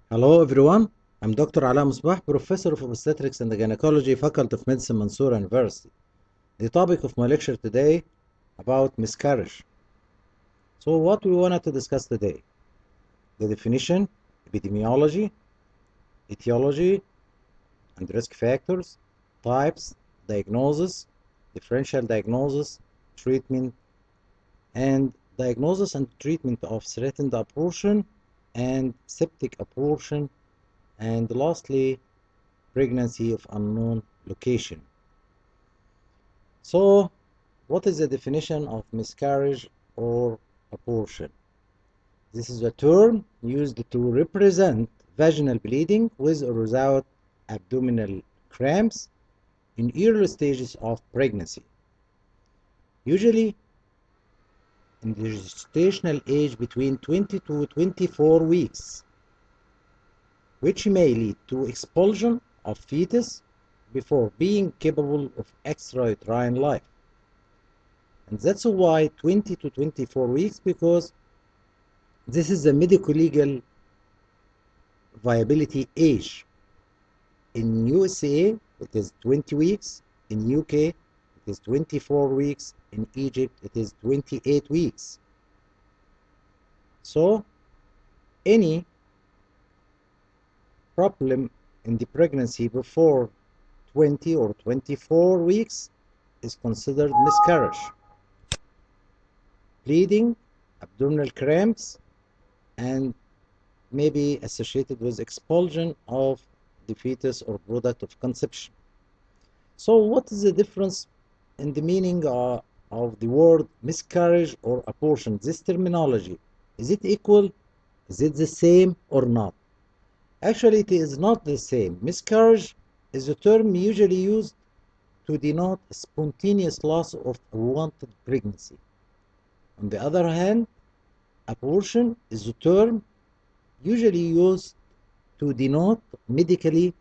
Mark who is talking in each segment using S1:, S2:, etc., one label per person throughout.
S1: Hello everyone, I'm Dr. Ala Musbah, Professor of Obstetrics and Gynecology, Faculty of Medicine, Mansoura University. The topic of my lecture today about miscarriage. So what we wanted to discuss today, the definition, epidemiology, etiology and risk factors, types, diagnosis, differential diagnosis, treatment, and diagnosis and treatment of threatened abortion and septic abortion, and lastly, pregnancy of unknown location. So, what is the definition of miscarriage or abortion? This is a term used to represent vaginal bleeding with or without abdominal cramps in early stages of pregnancy, usually in the gestational age between 20 to 24 weeks, which may lead to expulsion of fetus before being capable of extrauterine life. And that's why 20 to 24 weeks, because this is the medical legal viability age. In USA, it is 20 weeks. In UK, it is 24 weeks. In Egypt, it is 28 weeks. So, any problem in the pregnancy before 20 or 24 weeks is considered miscarriage. Bleeding, abdominal cramps, and may be associated with expulsion of the fetus or product of conception. So what is the difference in the meaning of the word miscarriage or abortion? This terminology, is it equal? Is it the same or not? Actually, it is not the same. Miscarriage is a term usually used to denote spontaneous loss of unwanted pregnancy. On the other hand, abortion is a term usually used to denote medically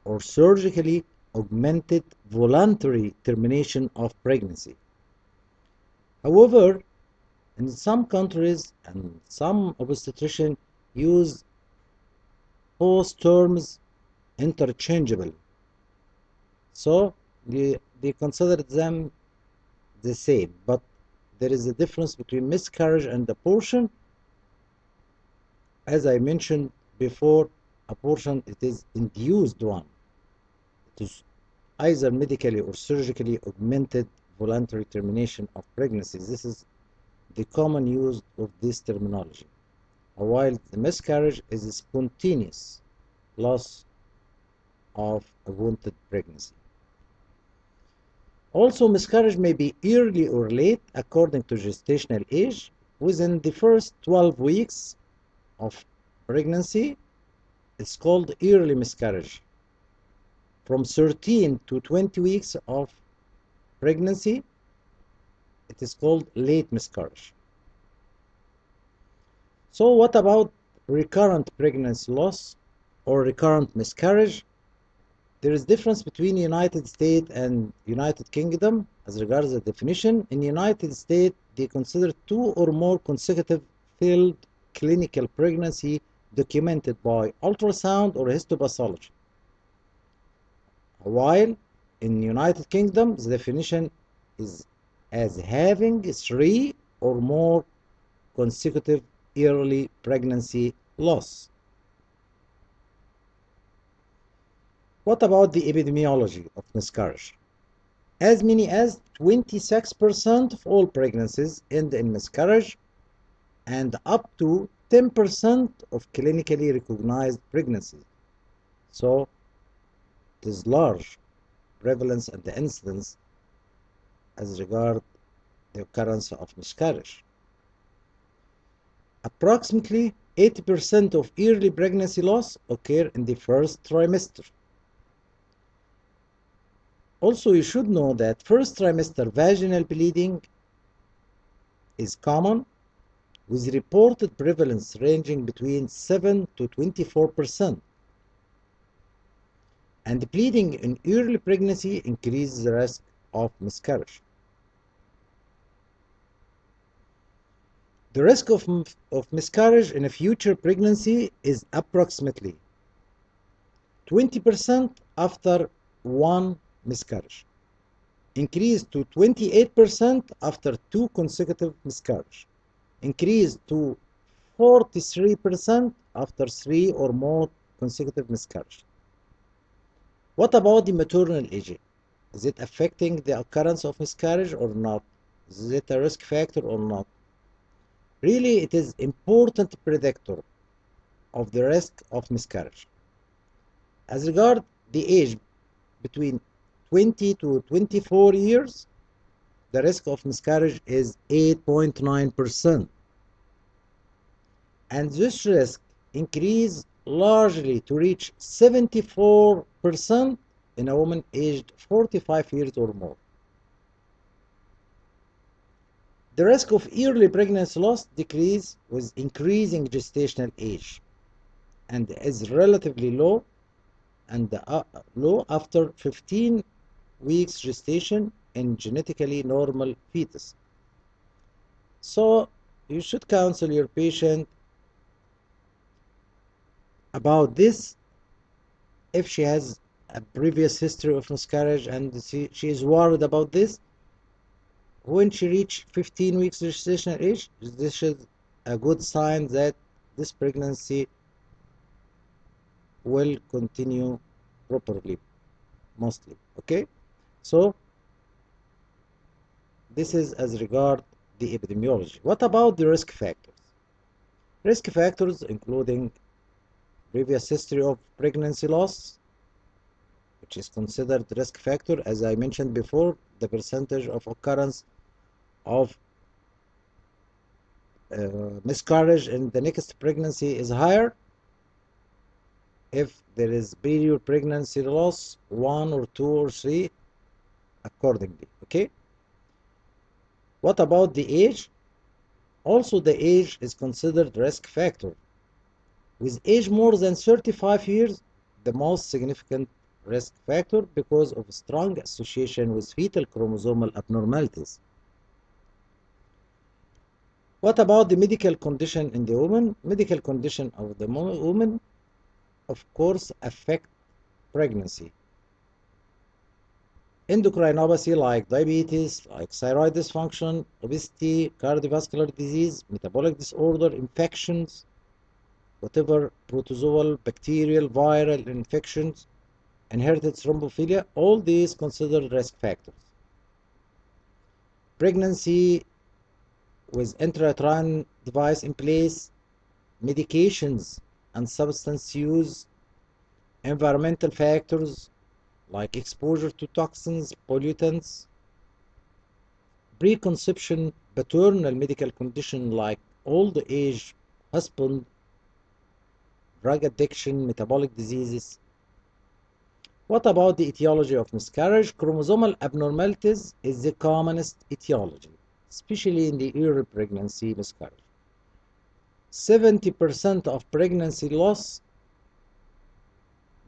S1: or surgically augmented voluntary termination of pregnancy. However, in some countries and some obstetricians use both terms interchangeable. So they consider them the same, but there is a difference between miscarriage and abortion. As I mentioned before, abortion, it is induced one. It is either medically or surgically augmented voluntary termination of pregnancy. This is the common use of this terminology. While the miscarriage is a spontaneous loss of unwanted pregnancy. Also, miscarriage may be early or late according to gestational age. Within the first 12 weeks of pregnancy, it's called early miscarriage. From 13 to 20 weeks of pregnancy, it is called late miscarriage. So what about recurrent pregnancy loss or recurrent miscarriage? There is difference between United States and United Kingdom as regards the definition. In United States, they consider 2 or more consecutive failed clinical pregnancy documented by ultrasound or histopathology. While in United Kingdom, the definition is as having 3 or more consecutive early pregnancy loss. What about the epidemiology of miscarriage? As many as 26% of all pregnancies end in miscarriage, and up to 10% of clinically recognized pregnancies. So it is large prevalence and the incidence as regard the occurrence of miscarriage. Approximately 80% of early pregnancy loss occur in the first trimester. Also, you should know that first trimester vaginal bleeding is common, with reported prevalence ranging between 7 to 24%. And bleeding in early pregnancy increases the risk of miscarriage. The risk of miscarriage in a future pregnancy is approximately 20% after one miscarriage, increased to 28% after two consecutive miscarriages, increased to 43% after three or more consecutive miscarriages. What about the maternal age? Is it affecting the occurrence of miscarriage or not? Is it a risk factor or not? Really, it is important predictor of the risk of miscarriage. As regard the age between 20 to 24 years, the risk of miscarriage is 8.9%. And this risk increase largely to reach 74% in a woman aged 45 years or more. The risk of early pregnancy loss decrease with increasing gestational age and is relatively low after 15 weeks gestation in genetically normal fetus. So you should counsel your patient about this if she has a previous history of miscarriage and she is worried about this. When she reaches 15 weeks gestational age, this is a good sign that this pregnancy will continue properly, mostly. Okay, so this is as regard the epidemiology. What about the risk factors? Risk factors including previous history of pregnancy loss, which is considered risk factor. As I mentioned before, the percentage of occurrence of miscarriage in the next pregnancy is higher if there is period pregnancy loss, 1 or 2 or 3, accordingly. Okay, what about the age? Also, the age is considered risk factor. With age more than 35 years, the most significant risk factor because of strong association with fetal chromosomal abnormalities. What about the medical condition in the woman? Medical condition of the woman, of course, affect pregnancy. Endocrinopathy like diabetes, like thyroid dysfunction, obesity, cardiovascular disease, metabolic disorder, infections, whatever protozoal, bacterial, viral infections, inherited thrombophilia, all these considered risk factors. Pregnancy with intrauterine device in place, medications and substance use, environmental factors like exposure to toxins, pollutants, preconception, paternal medical condition like old age, husband, drug addiction, metabolic diseases. What about the etiology of miscarriage? Chromosomal abnormalities is the commonest etiology, especially in the early pregnancy miscarriage. 70% of pregnancy loss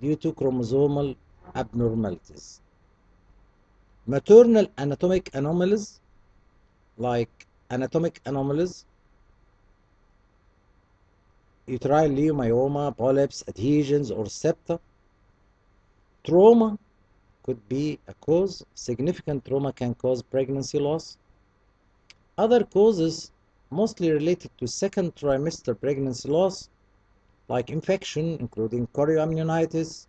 S1: due to chromosomal abnormalities. Maternal anatomic anomalies like uterine leiomyoma, polyps, adhesions, or septa. Trauma could be a cause. Significant trauma can cause pregnancy loss. Other causes mostly related to second trimester pregnancy loss, like infection, including chorioamnionitis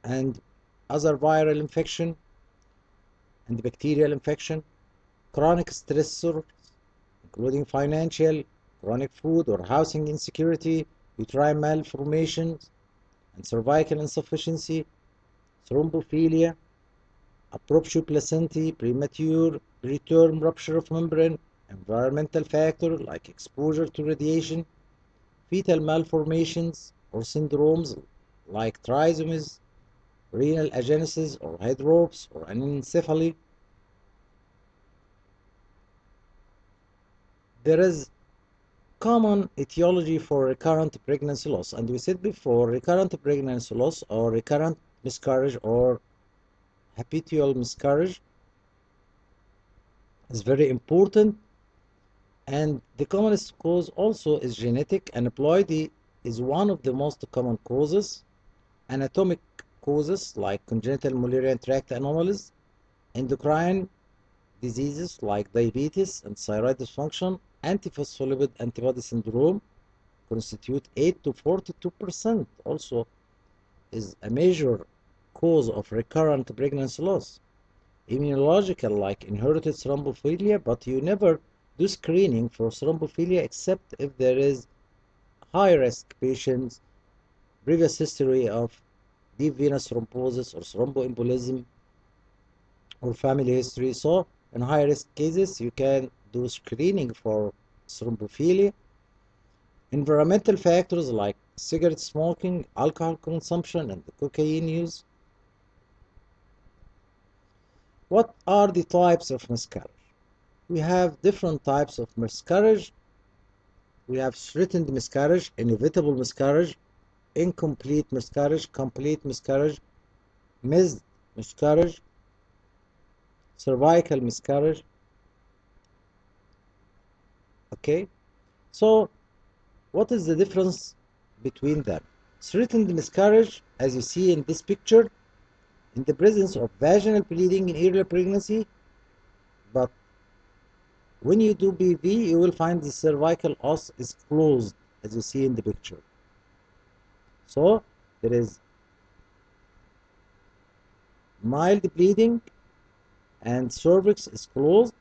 S1: and other viral infection and bacterial infection, chronic stressors, including financial, chronic food or housing insecurity, uterine malformations, and cervical insufficiency, thrombophilia, abruptio placentae, premature preterm rupture of membrane, environmental factors like exposure to radiation, fetal malformations or syndromes like trisomies, renal agenesis or hydrops or anencephaly. There is common etiology for recurrent pregnancy loss, and we said before recurrent pregnancy loss or recurrent miscarriage or habitual miscarriage is very important, And the commonest cause also is genetic. Aneuploidy is one of the most common causes. Anatomic causes like congenital Mullerian tract anomalies, endocrine diseases like diabetes and thyroid dysfunction, antiphospholipid antibody syndrome constitute 8 to 42% also is a major cause of recurrent pregnancy loss. Immunological like inherited thrombophilia, but you never do screening for thrombophilia except if there is high risk patients, previous history of deep venous thrombosis or thromboembolism or family history. So in high risk cases you can do screening for thrombophilia. Environmental factors like cigarette smoking, alcohol consumption, and cocaine use. What are the types of miscarriage? We have different types of miscarriage. We have threatened miscarriage, inevitable miscarriage, incomplete miscarriage, complete miscarriage, missed miscarriage, cervical miscarriage. Okay, so what is the difference between them? Threatened miscarriage, as you see in this picture, in the presence of vaginal bleeding in early pregnancy, but when you do BV, you will find the cervical os is closed, as you see in the picture. So there is mild bleeding and cervix is closed,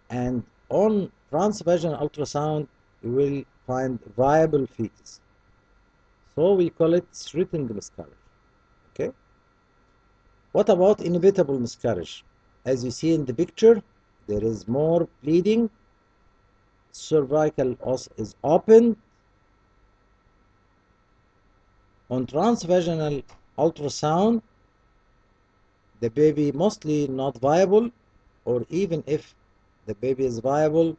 S1: and on transvaginal ultrasound you will find viable fetus. So we call it threatened miscarriage. Okay. What about inevitable miscarriage? As you see in the picture, there is more bleeding, cervical os is open. On transvaginal ultrasound, the baby mostly not viable, or even if the baby is viable,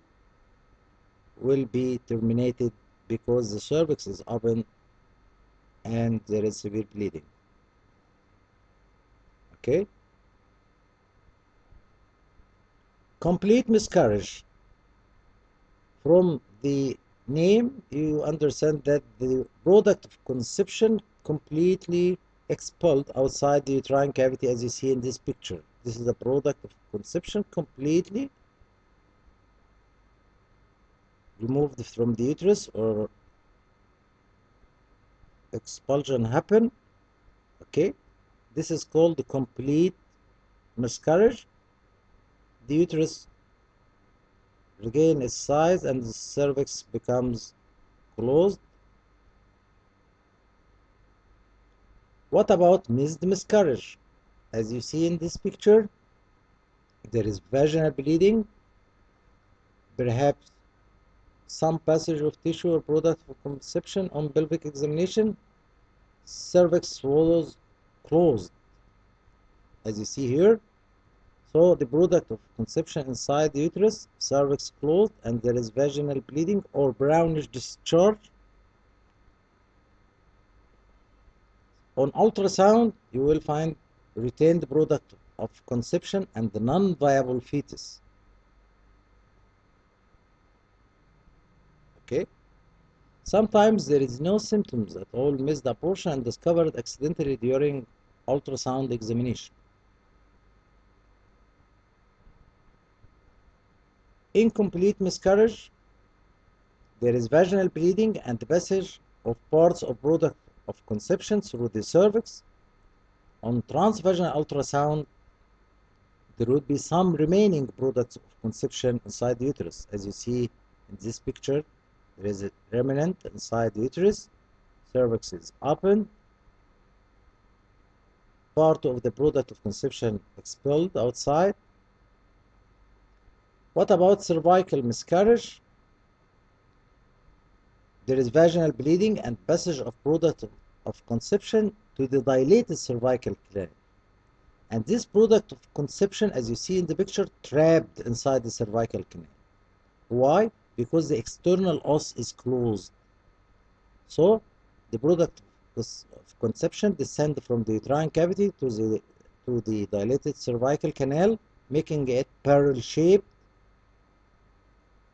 S1: will be terminated because the cervix is open and there is severe bleeding. Okay. Complete miscarriage. From the name, you understand that the product of conception completely expelled outside the uterine cavity, as you see in this picture. This is a product of conception completely removed from the uterus, or expulsion happen. Okay, this is called the complete miscarriage. The uterus regain its size and the cervix becomes closed. What about missed miscarriage? As you see in this picture, there is vaginal bleeding, perhaps some passage of tissue or product of conception on pelvic examination, cervix was closed, as you see here. So the product of conception inside the uterus, cervix closed, and there is vaginal bleeding or brownish discharge. On ultrasound, you will find retained product of conception and the non-viable fetus. Okay. Sometimes there is no symptoms at all, missed abortion and discovered accidentally during ultrasound examination. Incomplete miscarriage, there is vaginal bleeding and the passage of parts of product of conception through the cervix. On transvaginal ultrasound, there would be some remaining products of conception inside the uterus. As you see in this picture, there is a remnant inside the uterus, cervix is open, part of the product of conception expelled outside. What about cervical miscarriage? There is vaginal bleeding and passage of product of conception to the dilated cervical canal. And this product of conception, as you see in the picture, trapped inside the cervical canal. Why? Because the external os is closed. So the product of conception descends from the uterine cavity to the dilated cervical canal, making it barrel shaped,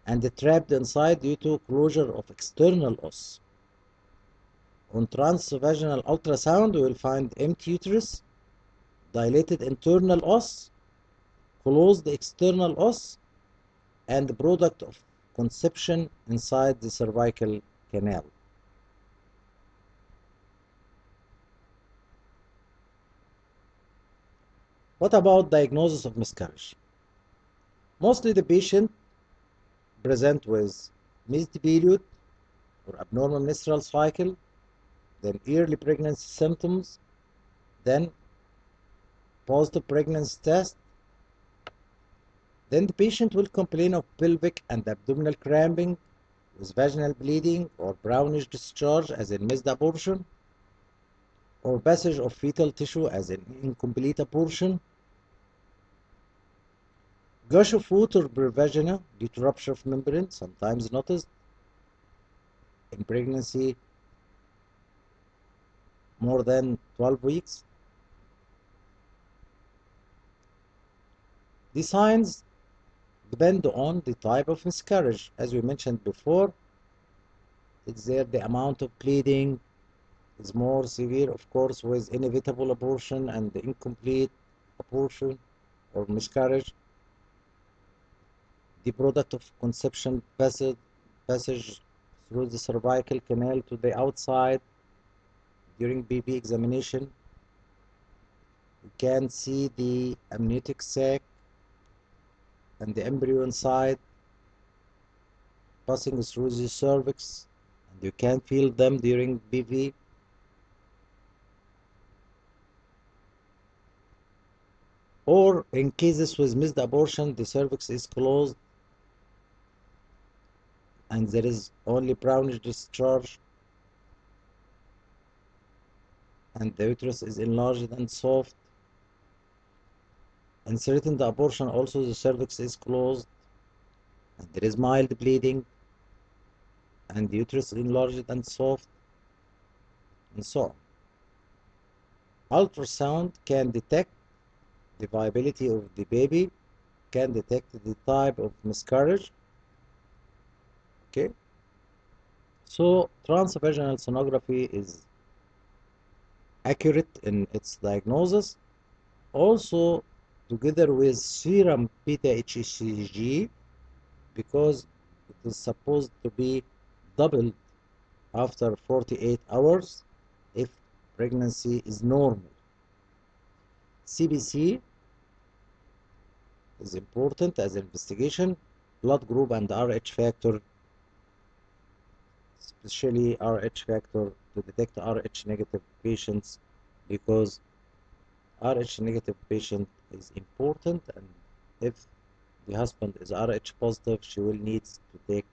S1: and trapped inside due to closure of external os. On transvaginal ultrasound, we will find empty uterus, dilated internal os, closed external os, and the product of conception inside the cervical canal. What about diagnosis of miscarriage? Mostly the patient present with missed period or abnormal menstrual cycle, then early pregnancy symptoms, then positive pregnancy test. Then the patient will complain of pelvic and abdominal cramping with vaginal bleeding or brownish discharge as in missed abortion, or passage of fetal tissue as in incomplete abortion, gush of water per vagina due to rupture of membrane, sometimes noticed in pregnancy more than 12 weeks. The signs depend on the type of miscarriage. As we mentioned before, it's there the amount of bleeding is more severe, of course, with inevitable abortion and the incomplete abortion or miscarriage. The product of conception passage through the cervical canal to the outside during BB examination. You can see the amniotic sac and the embryo inside passing through the cervix, and you can feel them during BV. Or in cases with missed abortion, the cervix is closed and there is only brownish discharge and the uterus is enlarged and soft. In certain abortion also the cervix is closed and there is mild bleeding and the uterus is enlarged and soft, and so on. Ultrasound can detect the viability of the baby, can detect the type of miscarriage. Okay, so transvaginal sonography is accurate in its diagnosis. Also, together with serum B-hCG, because it is supposed to be doubled after 48 hours if pregnancy is normal. CBC is important as investigation, blood group and RH factor, especially RH factor to detect RH negative patients, because RH negative patient is important, and if the husband is RH positive, she will need to take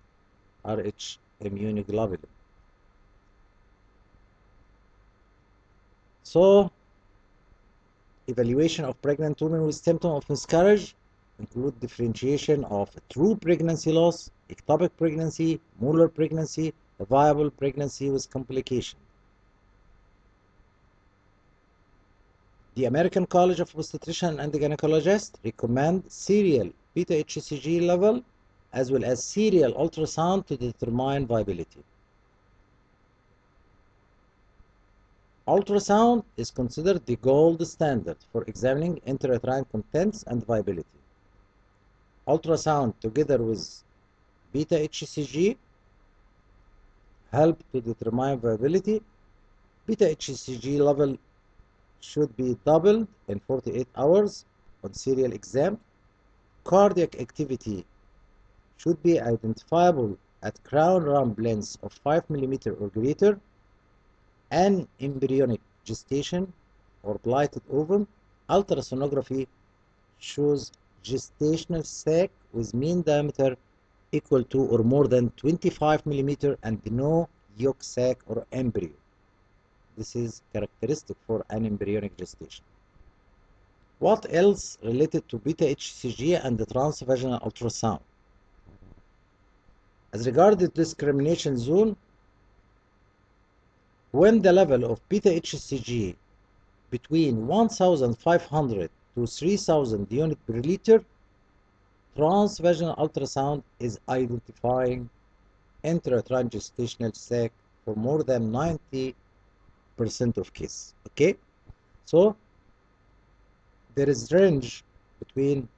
S1: RH immunoglobulin. So, evaluation of pregnant women with symptom of miscarriage include differentiation of true pregnancy loss, ectopic pregnancy, molar pregnancy, a viable pregnancy with complication. The American College of Obstetricians and Gynecologists recommend serial beta-hCG level as well as serial ultrasound to determine viability. Ultrasound is considered the gold standard for examining intrauterine contents and viability. Ultrasound together with beta-hCG help to determine viability. Beta-hCG level should be doubled in 48 hours on serial exam. Cardiac activity should be identifiable at crown rump length of 5 mm or greater, and embryonic gestation or blighted ovum. Ultrasonography shows gestational sac with mean diameter equal to or more than 25 mm and no yolk sac or embryo. This is characteristic for an embryonic gestation. What else related to beta-hCG and the transvaginal ultrasound? As regards the discrimination zone, when the level of beta-hCG between 1,500 to 3,000 units per liter, transvaginal ultrasound is identifying intrauterine gestational sac for more than 90% of cases. Okay, so there is range between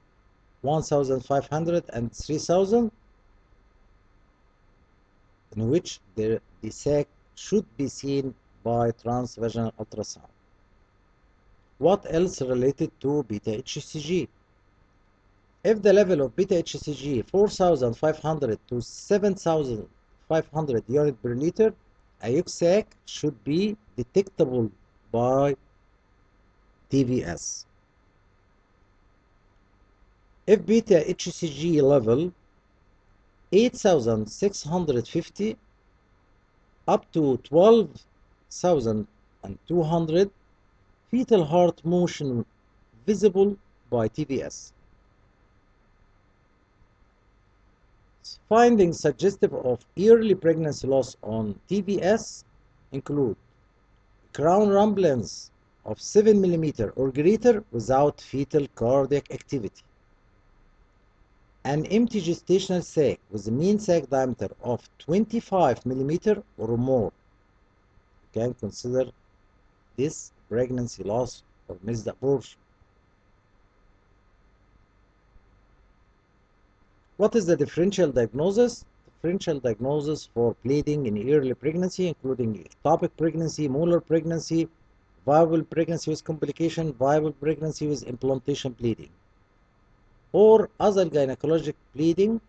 S1: 1,500 and 3,000 in which the sac should be seen by transvaginal ultrasound. What else related to beta-hCG? If the level of beta-hCG 4,500 to 7,500 unit per liter, a yolk sac should be detectable by TVUS. If beta-hCG level 8,650 up to 12,200, fetal heart motion visible by TVUS. Findings suggestive of early pregnancy loss on TVUS include crown rumblings of 7 mm or greater without fetal cardiac activity, an empty gestational sac with a mean sac diameter of 25 mm or more. You can consider this pregnancy loss or missed abortion. What is the differential diagnosis? Differential diagnosis for bleeding in early pregnancy, including ectopic pregnancy, molar pregnancy, viable pregnancy with complication, viable pregnancy with implantation bleeding, or other gynecologic bleeding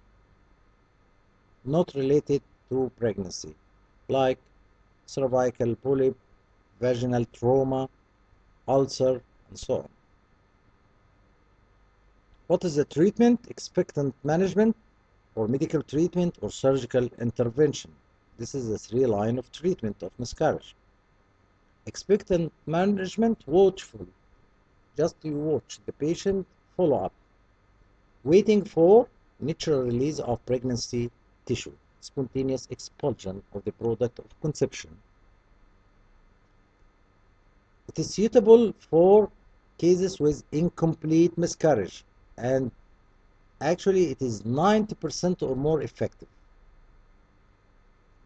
S1: not related to pregnancy, like cervical polyp, vaginal trauma, ulcer, and so on. What is the treatment? Expectant management, or medical treatment, or surgical intervention. This is the 3 line of treatment of miscarriage. Expectant management, watchful. Just you watch the patient, follow up. Waiting for natural release of pregnancy tissue, spontaneous expulsion of the product of conception. It is suitable for cases with incomplete miscarriage, and actually it is 90% or more effective,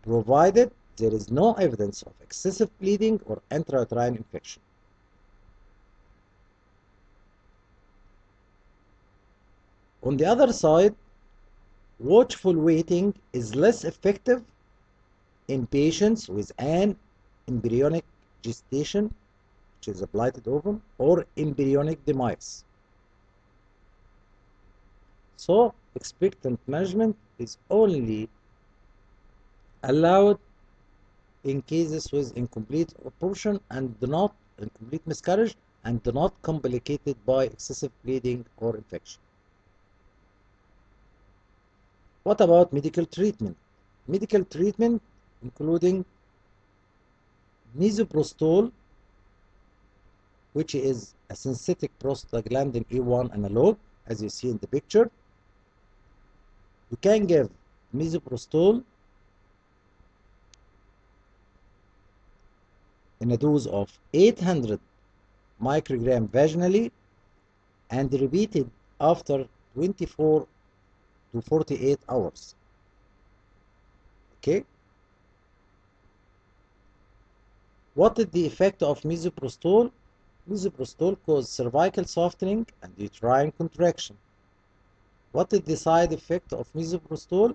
S1: provided there is no evidence of excessive bleeding or intrauterine infection. On the other side, watchful waiting is less effective in patients with an embryonic gestation, which is a blighted ovum, or embryonic demise. So, expectant management is only allowed in cases with incomplete abortion and not incomplete miscarriage and not complicated by excessive bleeding or infection. What about medical treatment? Medical treatment including misoprostol, which is a synthetic prostaglandin E1 analog, as you see in the picture. You can give misoprostol in a dose of 800 microgram vaginally and repeated after 24 to 48 hours. Okay? What is the effect of misoprostol? Misoprostol causes cervical softening and uterine contraction. What is the side effect of misoprostol?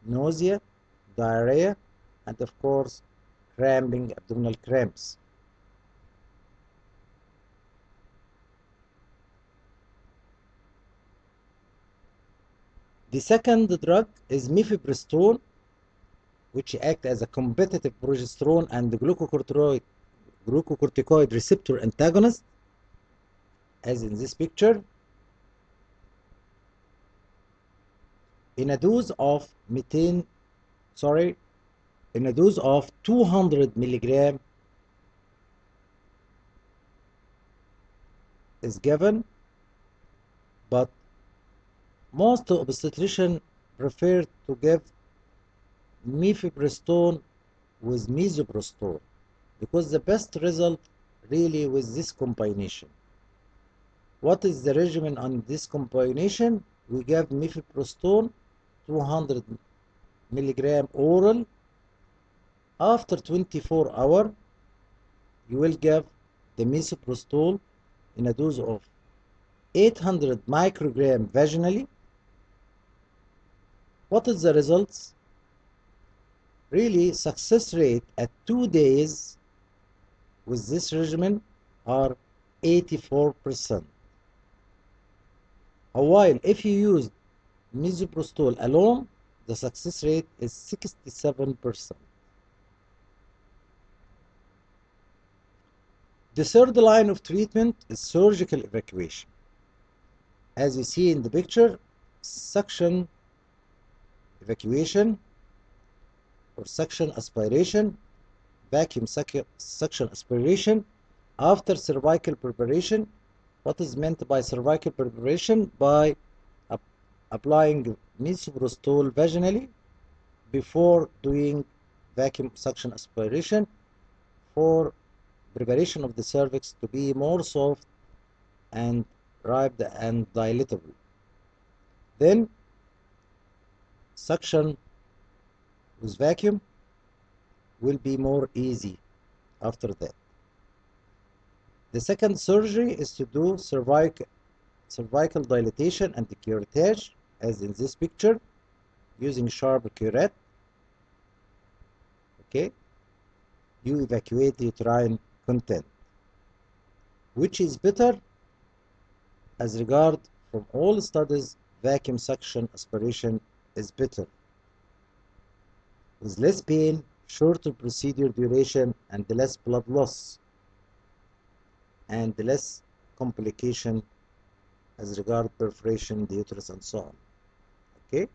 S1: Nausea, diarrhea, and of course, cramping, abdominal cramps. The second drug is mifepristone, which act as a competitive progesterone and glucocorticoid receptor antagonist, as in this picture, in a dose of 200 milligram is given, but most obstetricians prefer to give mifepristone with misoprostol because the best result really with this combination. What is the regimen on this combination? we give mifeprostone 200 milligram oral. After 24 hours, you will give the misoprostol in a dose of 800 microgram vaginally. What is the results? Really, success rate at 2 days with this regimen are 84%. While if you use misoprostol alone, the success rate is 67%. The third line of treatment is surgical evacuation. As you see in the picture, suction evacuation or suction aspiration, vacuum suction aspiration after cervical preparation. What is meant by cervical preparation? By applying misoprostol vaginally before doing vacuum suction aspiration for preparation of the cervix to be more soft and ripe and dilatable. Then suction with vacuum will be more easy after that. The second surgery is to do cervical dilatation and curettage, as in this picture, using sharp curette. Okay, you evacuate the uterine content. Which is better? As regard from all studies, vacuum suction aspiration is better, with less pain, shorter procedure duration, and less blood loss, and less complication as regard perforation, the uterus, and so on. Okay.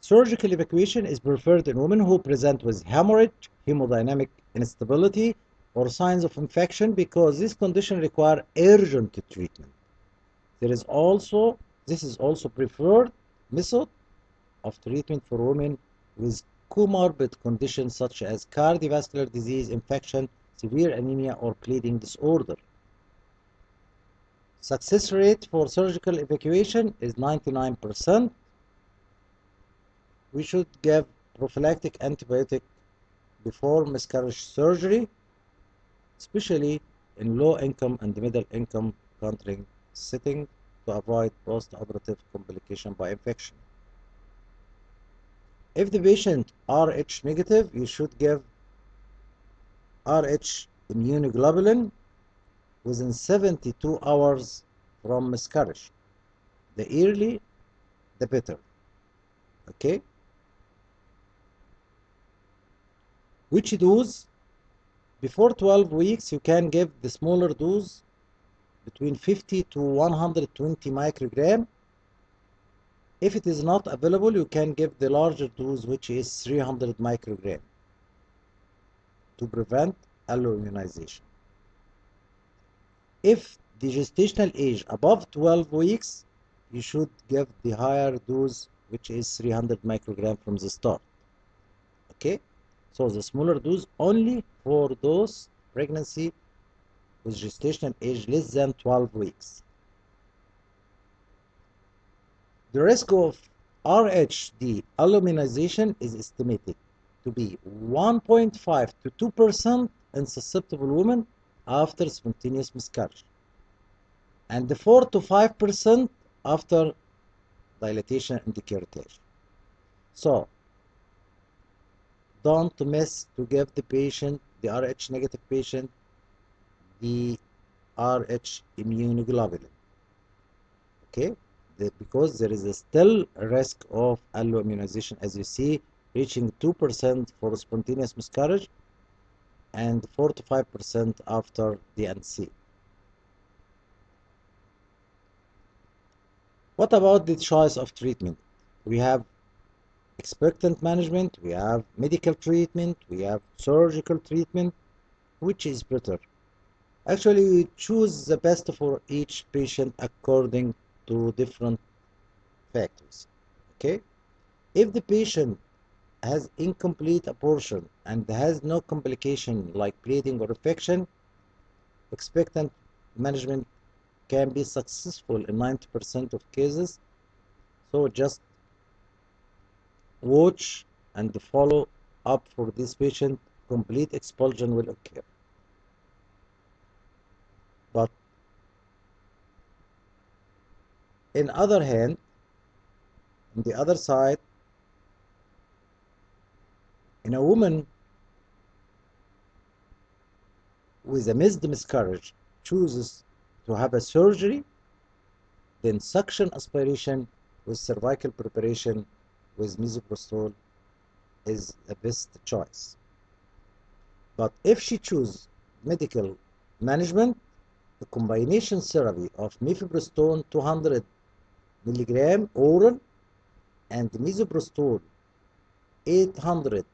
S1: Surgical evacuation is preferred in women who present with hemorrhage, hemodynamic instability, or signs of infection, because this condition require urgent treatment. This is also preferred method of treatment for women with comorbid conditions such as cardiovascular disease, infection, severe anemia, or bleeding disorder. Success rate for surgical evacuation is 99%. We should give prophylactic antibiotic before miscarriage surgery, especially in low-income and middle-income country setting, to avoid post-operative complication by infection. If the patient Rh negative, you should give Rh immunoglobulin within 72 hours from miscarriage. The early, the better. Okay? Which dose? Before 12 weeks, you can give the smaller dose between 50 to 120 microgram. If it is not available, you can give the larger dose, which is 300 microgram, to prevent alloimmunization. If the gestational age above 12 weeks, you should give the higher dose, which is 300 microgram from the start. Okay? So the smaller dose only for those pregnancy with gestational age less than 12 weeks. The risk of RHD alloimmunization is estimated to be 1.5 to 2% in susceptible women after spontaneous miscarriage, and 4 to 5% after dilatation and curettage. So don't miss to give the patient, the Rh negative patient, the Rh immunoglobulin. Okay, because there is still a risk of alloimmunization, as you see, reaching 2% for spontaneous miscarriage and 4 to 5% after the NC. What about the choice of treatment? We have expectant management, we have medical treatment, we have surgical treatment. Which is better? Actually, we choose the best for each patient according to different factors. Okay? If the patient has incomplete abortion and has no complication like bleeding or infection, expectant management can be successful in 90% of cases. So just watch and follow up for this patient. Complete expulsion will occur. But in other hand, on the other side, in a woman with a missed miscarriage chooses to have a surgery, then suction aspiration with cervical preparation with misoprostol is the best choice. But if she chooses medical management, the combination therapy of mifepristone 200 milligram oral and misoprostol 800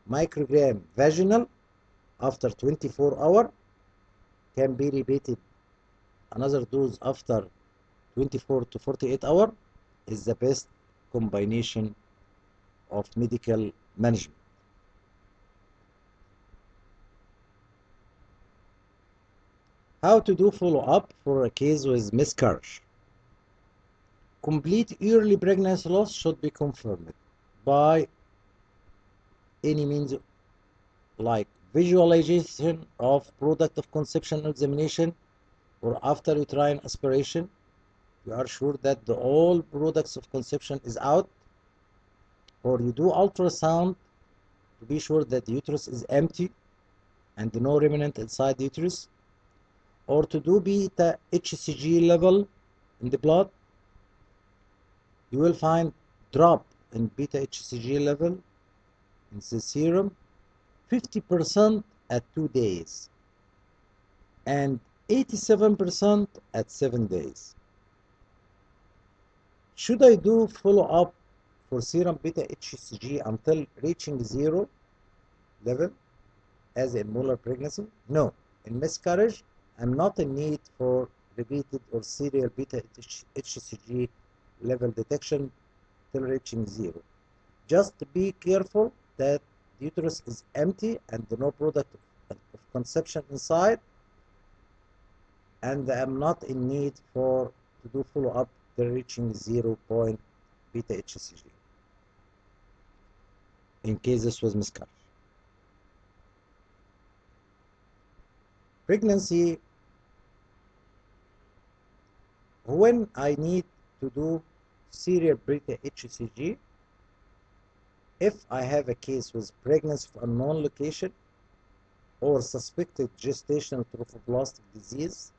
S1: microgram vaginal after 24 hours can be repeated another dose after 24 to 48 hours is the best combination of medical management. How to do follow-up for a case with miscarriage. Complete early pregnancy loss should be confirmed by any means like visualization of product of conception examination or after uterine aspiration. You are sure that the all products of conception is out, or you do ultrasound to be sure that the uterus is empty and no remnant inside the uterus, or to do B-hCG level in the blood. You will find drop in B-hCG level in the serum 50% at 2 days and 87% at 7 days. Should I do follow-up for serum beta-hCG until reaching 0 level as in molar pregnancy? No. In miscarriage, I'm not in need for repeated or serial beta-hCG level detection till reaching 0. Just be careful that the uterus is empty and no product of conception inside, and I'm not in need to do follow-up till reaching 0 point beta-hCG in cases with miscarriage. Pregnancy, when I need to do serial beta-hCG, if I have a case with pregnancy of unknown location or suspected gestational trophoblastic disease,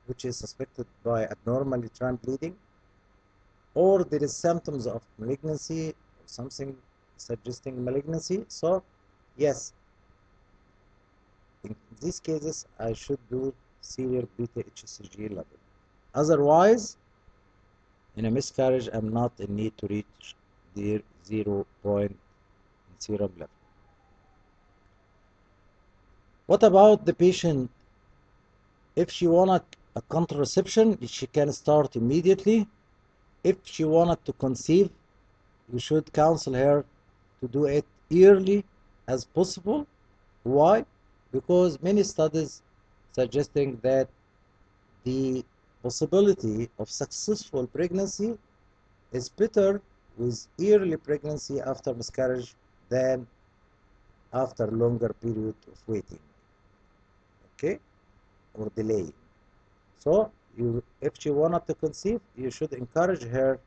S1: which is suspected by abnormal uterine bleeding, or there is symptoms of malignancy or something suggesting malignancy, so yes, in these cases I should do serial beta-hCG level. Otherwise, in a miscarriage, I'm not in need to reach the 0 point serum level. What about the patient? If she wanted a contraception, she can start immediately. If she wanted to conceive, you should counsel her to do it early as possible. Why? Because many studies suggesting that the possibility of successful pregnancy is better with early pregnancy after miscarriage than after longer period of waiting, okay, or delay. So if she wanted to conceive, you should encourage her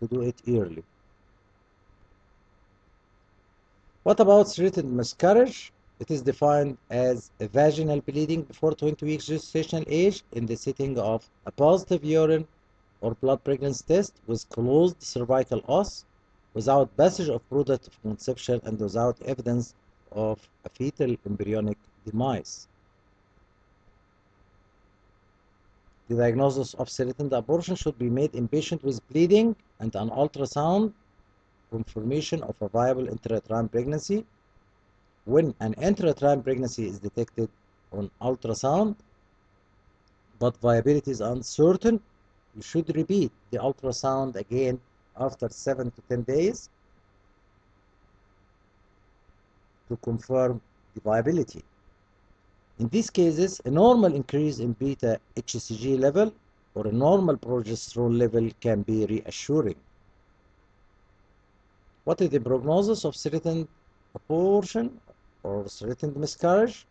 S1: to do it early. What about threatened miscarriage? It is defined as a vaginal bleeding before 20 weeks gestational age in the setting of a positive urine or blood pregnancy test with closed cervical os, without passage of product of conception and without evidence of a fetal embryonic demise. The diagnosis of threatened abortion should be made in patient with bleeding and an ultrasound confirmation of a viable intrauterine pregnancy. When an intrauterine pregnancy is detected on ultrasound, but viability is uncertain, you should repeat the ultrasound again after 7 to 10 days to confirm the viability. In these cases, a normal increase in beta-hCG level or a normal progesterone level can be reassuring. What is the prognosis of threatened abortion or threatened miscarriage?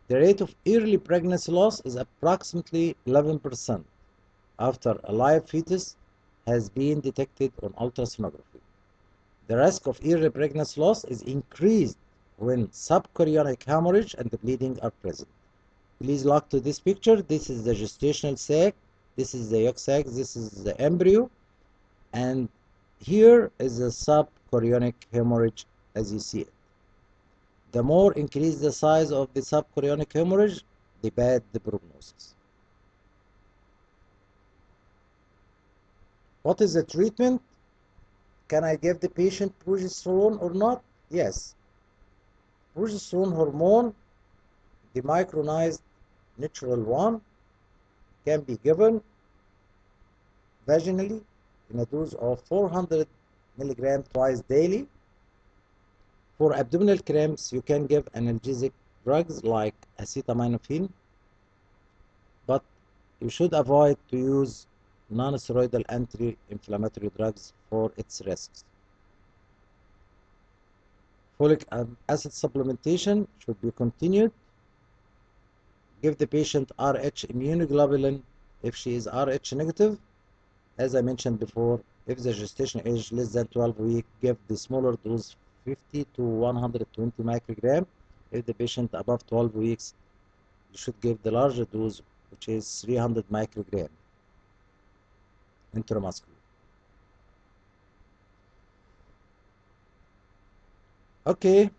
S1: The rate of early pregnancy loss is approximately 11% after a live fetus has been detected on ultrasonography. The risk of early pregnancy loss is increased when subchorionic hemorrhage and bleeding are present. Please look to this picture. This is the gestational sac, this is the yolk sac, this is the embryo, and here is the subchorionic hemorrhage as you see it. The more increased the size of the subchorionic hemorrhage, the bad the prognosis. What is the treatment? Can I give the patient progesterone or not? Yes. Progesterone hormone, the micronized natural one, can be given vaginally in a dose of 400 milligrams twice daily. For abdominal cramps, you can give analgesic drugs like acetaminophen, but you should avoid to use non-steroidal anti-inflammatory drugs for its risks. Folic acid supplementation should be continued. Give the patient Rh immunoglobulin if she is Rh negative. As I mentioned before, if the gestation age less than 12 weeks, give the smaller dose 50 to 120 microgram. If the patient above 12 weeks, you should give the larger dose, which is 300 microgram intramuscular. Okay,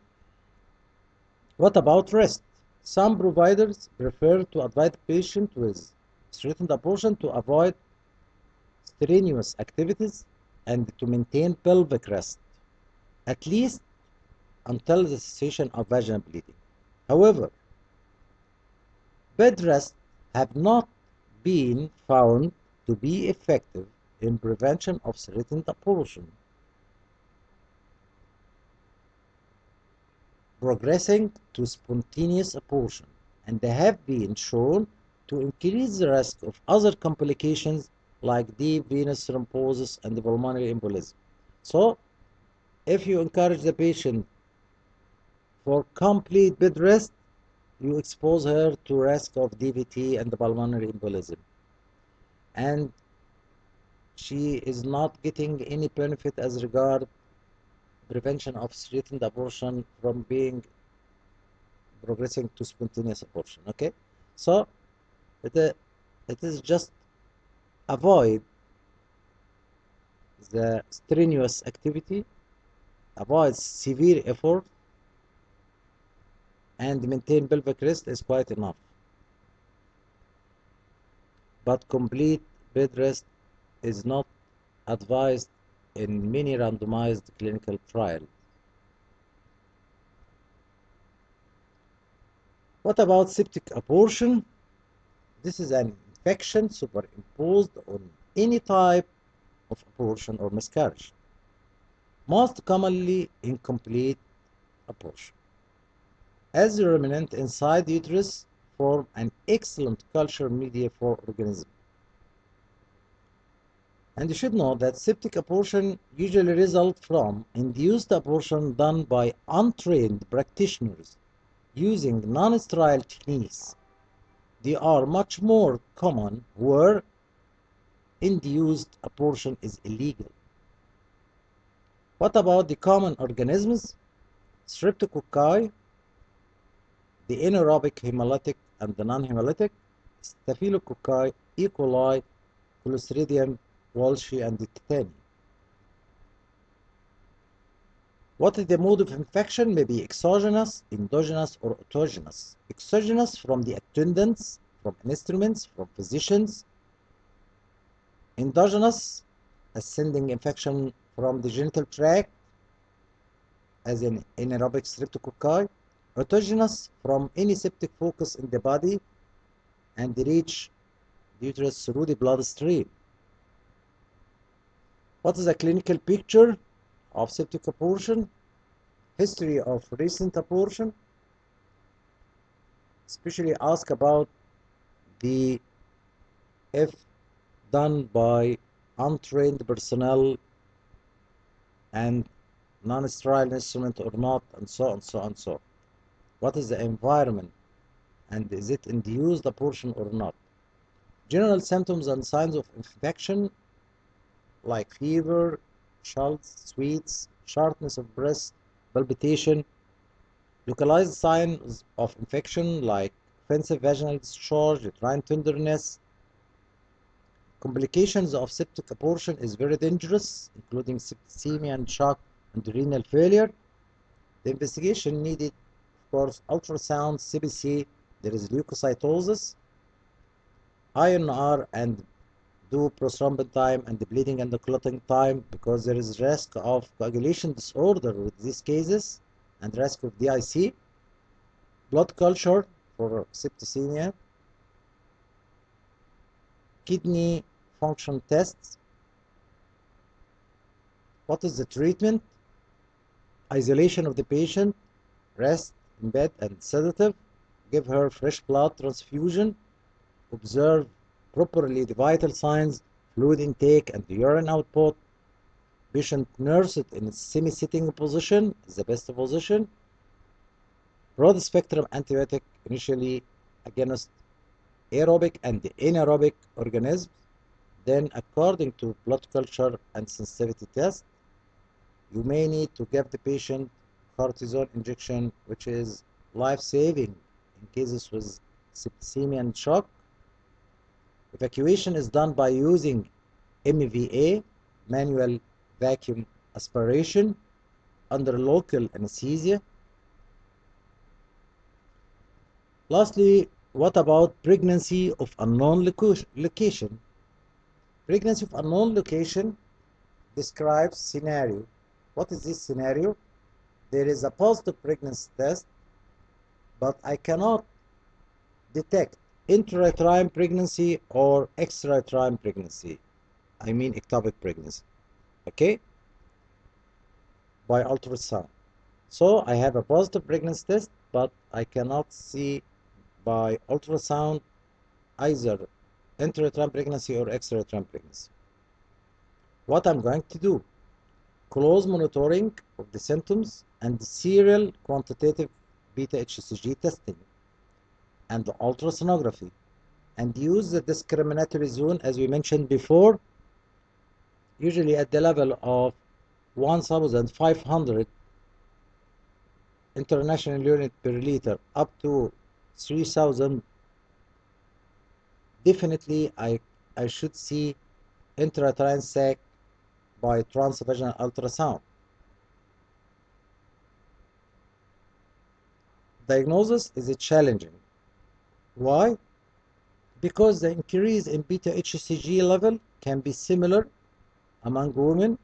S1: what about rest? Some providers prefer to advise patients with threatened abortion to avoid strenuous activities and to maintain pelvic rest, at least until the cessation of vaginal bleeding. However, bed rest have not been found to be effective in prevention of threatened abortion, progressing to spontaneous abortion, and they have been shown to increase the risk of other complications like deep venous thrombosis and pulmonary embolism. So, if you encourage the patient for complete bed rest, you expose her to risk of DVT and pulmonary embolism. And she is not getting any benefit as regard prevention of threatened abortion from being progressing to spontaneous abortion. Okay, so it is just avoid the strenuous activity, avoid severe effort, and maintain pelvic rest is quite enough. But complete bed rest is not advised in many randomized clinical trials. What about septic abortion? This is an infection superimposed on any type of abortion or miscarriage, most commonly incomplete abortion. As the remnant inside the uterus form an excellent culture media for organisms. And you should know that septic abortion usually results from induced abortion done by untrained practitioners using non-sterile techniques. They are much more common where induced abortion is illegal. What about the common organisms? Streptococci, the anaerobic hemolytic and the non-hemolytic, Staphylococci, E. coli, Clostridium walshi, and the tetani. What is the mode of infection? May be exogenous, endogenous, or autogenous. Exogenous from the attendants, from instruments, from physicians. Endogenous, ascending infection from the genital tract, as in anaerobic streptococci. Autogenous from any septic focus in the body and reach the uterus through the bloodstream. What is the clinical picture of septic abortion? History of recent abortion, especially ask about the if done by untrained personnel and non-sterile instrument or not, and so on, so on, so. What is the environment, and is it induced abortion or not? General symptoms and signs of infection like fever, chills, sweats, sharpness of breast, palpitation, localized signs of infection like offensive vaginal discharge, uterine tenderness. Complications of septic abortion is very dangerous, including septicemia and shock and renal failure. The investigation needed, of course, ultrasound, CBC, there is leukocytosis, INR, and do prothrombin time and the bleeding and the clotting time, because there is risk of coagulation disorder with these cases and risk of DIC. Blood culture for septicemia. Kidney function tests. What is the treatment? Isolation of the patient, rest in bed and sedative, give her fresh blood transfusion, observe properly the vital signs, fluid intake and the urine output. Patient nursed in a semi-sitting position is the best position. Broad spectrum antibiotic initially against aerobic and anaerobic organisms, then according to blood culture and sensitivity test, you may need to give the patient cortisone injection, which is life-saving in cases with septicemia and shock. Evacuation is done by using MVA, manual vacuum aspiration, under local anesthesia. Lastly, what about pregnancy of unknown location? Pregnancy of unknown location describes scenario. What is this scenario? There is a positive pregnancy test, but I cannot detect intrauterine pregnancy or extrauterine pregnancy. I mean ectopic pregnancy. Okay? By ultrasound. So I have a positive pregnancy test, but I cannot see by ultrasound either intrauterine pregnancy or extrauterine pregnancy. What I'm going to do? Close monitoring of the symptoms and serial quantitative beta-hCG testing and the ultrasonography, and use the discriminatory zone as we mentioned before, usually at the level of 1,500 international unit per liter up to 3,000. Definitely I should see intrauterine sac by transvaginal ultrasound. Diagnosis is challenging. Why? Because the increase in beta-hCG level can be similar among women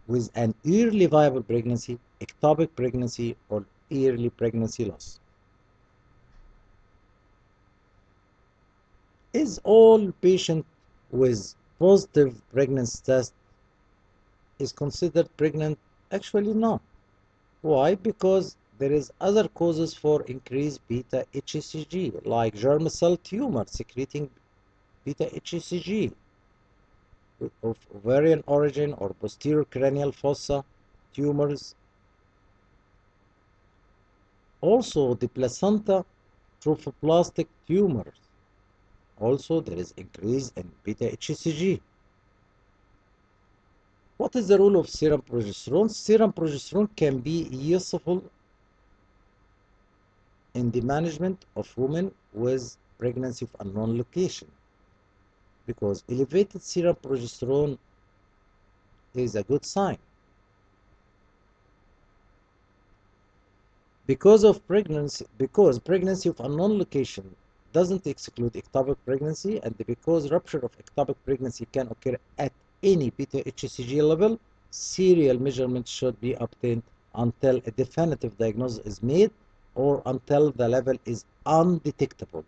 S1: with an early viable pregnancy, ectopic pregnancy, or early pregnancy loss. Is all patient with positive pregnancy test is considered pregnant? Actually, no. Why? Because there is other causes for increased beta-hCG, like germ cell tumor secreting beta-hCG of ovarian origin or posterior cranial fossa tumors. Also, the placenta trophoblastic tumors. Also, there is increase in beta-hCG. What is the role of serum progesterone? Serum progesterone can be useful in the management of women with pregnancy of unknown location, because elevated serum progesterone is a good sign. Because pregnancy of unknown location doesn't exclude ectopic pregnancy, and because rupture of ectopic pregnancy can occur at any beta-hCG level, serial measurements should be obtained until a definitive diagnosis is made or until the level is undetectable.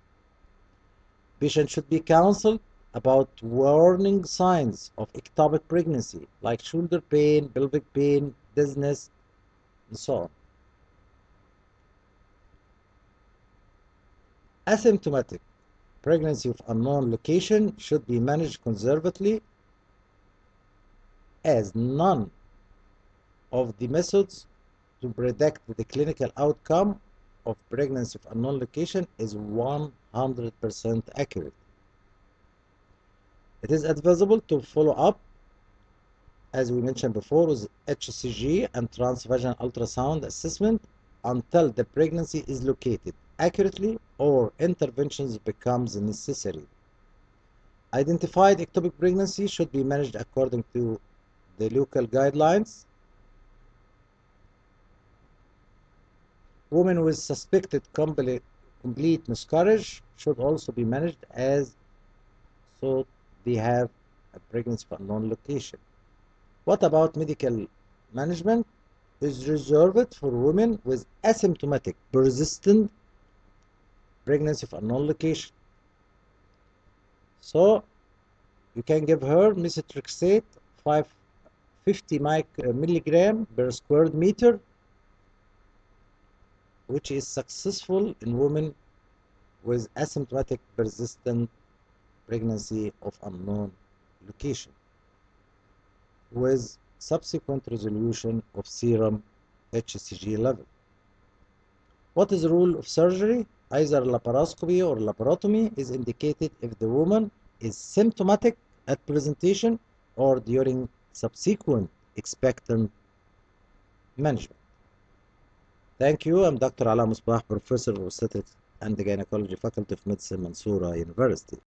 S1: Patient should be counseled about warning signs of ectopic pregnancy, like shoulder pain, pelvic pain, dizziness, and so on. Asymptomatic pregnancy of unknown location should be managed conservatively, as none of the methods to predict the clinical outcome of pregnancy of unknown location is 100% accurate. It is advisable to follow up, as we mentioned before, with hCG and transvaginal ultrasound assessment until the pregnancy is located accurately or interventions becomes necessary. Identified ectopic pregnancy should be managed according to the local guidelines. Women with suspected complete miscarriage should also be managed, as so they have a pregnancy from unknown location. What about medical management? Is reserved for women with asymptomatic persistent pregnancy of unknown location. So you can give her methotrexate 550 milligram per square meter, which is successful in women with asymptomatic persistent pregnancy of unknown location, with subsequent resolution of serum hCG level. What is the rule of surgery? Either laparoscopy or laparotomy is indicated if the woman is symptomatic at presentation or during subsequent expectant management. Thank you. I'm Dr. Ala Musbah, Professor of Obstetrics and Gynecology, Faculty of Medicine, Mansoura University.